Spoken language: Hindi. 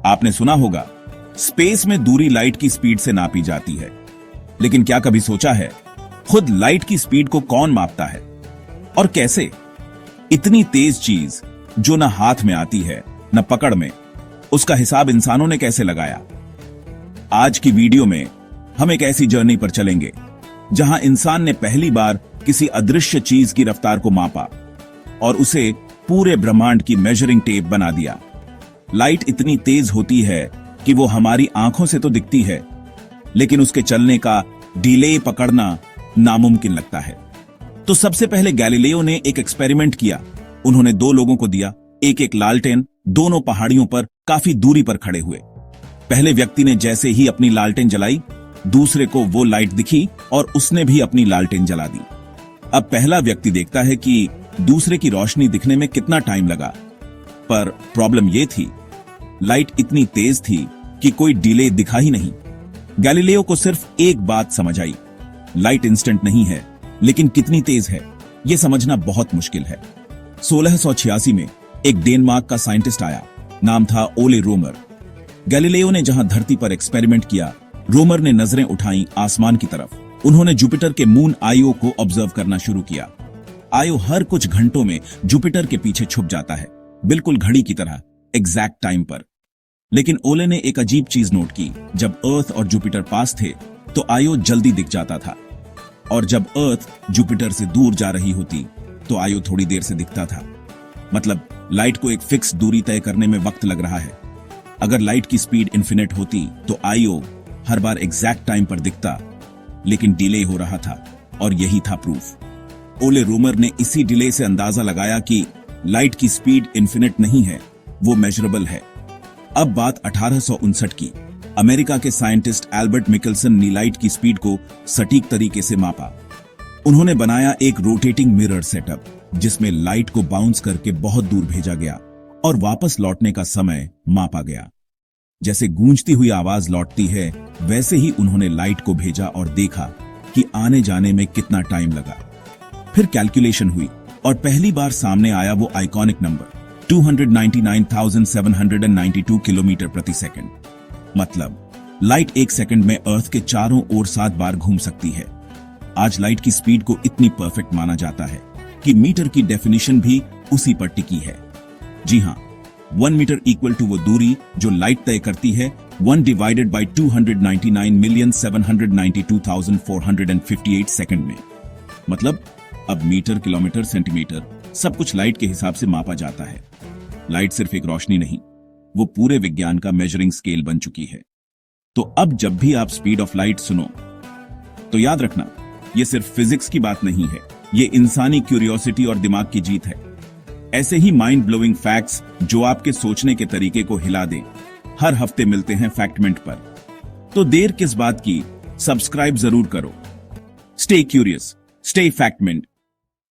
आपने सुना होगा, स्पेस में दूरी लाइट की स्पीड से नापी जाती है। लेकिन क्या कभी सोचा है, खुद लाइट की स्पीड को कौन मापता है और कैसे? इतनी तेज चीज जो न हाथ में आती है न पकड़ में, उसका हिसाब इंसानों ने कैसे लगाया? आज की वीडियो में हम एक ऐसी जर्नी पर चलेंगे जहां इंसान ने पहली बार किसी अदृश्य चीज की रफ्तार को मापा और उसे पूरे ब्रह्मांड की मेजरिंग टेप बना दिया। लाइट इतनी तेज होती है कि वो हमारी आंखों से तो दिखती है, लेकिन उसके चलने का डिले पकड़ना नामुमकिन लगता है। तो सबसे पहले गैलीलियो ने एक एक्सपेरिमेंट किया। उन्होंने दो लोगों को दिया एक एक लालटेन, दोनों पहाड़ियों पर काफी दूरी पर खड़े हुए। पहले व्यक्ति ने जैसे ही अपनी लालटेन जलाई, दूसरे को वो लाइट दिखी और उसने भी अपनी लालटेन जला दी। अब पहला व्यक्ति देखता है कि दूसरे की रोशनी दिखने में कितना टाइम लगा, पर प्रॉब्लम यह थी, लाइट इतनी तेज थी कि कोई डिले दिखा ही नहीं। गैलीलियो को सिर्फ एक बात समझ आई, लाइट इंस्टेंट नहीं है, लेकिन कितनी तेज है यह समझना बहुत मुश्किल है। 1686 में एक डेनमार्क का साइंटिस्ट आया, नाम था ओले रोमर। गैलीलियो ने जहां धरती पर एक्सपेरिमेंट किया, रोमर ने नजरें उठाई आसमान की तरफ। उन्होंने जुपिटर के मून आयो को ऑब्जर्व करना शुरू किया। आयो हर कुछ घंटों में जुपिटर के पीछे छुप जाता है, बिल्कुल घड़ी की तरह, एग्जैक्ट टाइम पर। लेकिन ओले ने एक अजीब चीज नोट की, जब अर्थ और जुपिटर पास थे तो आयो जल्दी दिख जाता था, और जब अर्थ जुपिटर से दूर जा रही होती तो आयो थोड़ी देर से दिखता था। मतलब लाइट को एक फिक्स दूरी तय करने में वक्त लग रहा है। अगर लाइट की स्पीड इन्फिनिट होती तो आयो हर बार एग्जैक्ट टाइम पर दिखता, लेकिन डिले हो रहा था, और यही था प्रूफ। ओले रोमर ने इसी डिले से अंदाजा लगाया कि लाइट की स्पीड इन्फिनिट नहीं है, वो मेजरेबल है। अब बात 1859 की। अमेरिका के साइंटिस्ट एल्बर्ट मिकलसन ने लाइट की स्पीड को सटीक तरीके से मापा। उन्होंने बनाया एक रोटेटिंग मिरर सेटअप, जिसमें लाइट को बाउंस करके बहुत दूर भेजा गया और वापस लौटने का समय मापा गया। जैसे गूंजती हुई आवाज लौटती है, वैसे ही उन्होंने लाइट को भेजा और देखा कि आने जाने में कितना टाइम लगा। फिर कैलकुलेशन हुई और पहली बार सामने आया वो आइकॉनिक नंबर 299,792 किलोमीटर प्रति सेकंड। मतलब लाइट एक सेकंड में अर्थ के चारों ओर 7 बार घूम सकती है। आज लाइट की स्पीड को इतनी परफेक्ट माना जाता है कि मीटर की डेफिनेशन भी उसी पर टिकी है। जी हां, 1 मीटर इक्वल टू वो दूरी जो लाइट तय करती है 1 डिवाइडेड बाई 299,792,458 सेकंड में। मतलब अब मीटर, किलोमीटर, सेंटीमीटर सब कुछ लाइट के हिसाब से मापा जाता है। लाइट सिर्फ एक रोशनी नहीं, वो पूरे विज्ञान का मेजरिंग स्केल बन चुकी है। तो अब जब भी आप स्पीड ऑफ लाइट सुनो तो याद रखना, ये सिर्फ फिजिक्स की बात नहीं है, ये इंसानी क्यूरियोसिटी और दिमाग की जीत है। ऐसे ही माइंड ब्लोइंग फैक्ट्स जो आपके सोचने के तरीके को हिला दें, हर हफ्ते मिलते हैं फैक्टमेंट पर। तो देर किस बात की, सब्सक्राइब जरूर करो। Stay curious, stay फैक्टमेंट।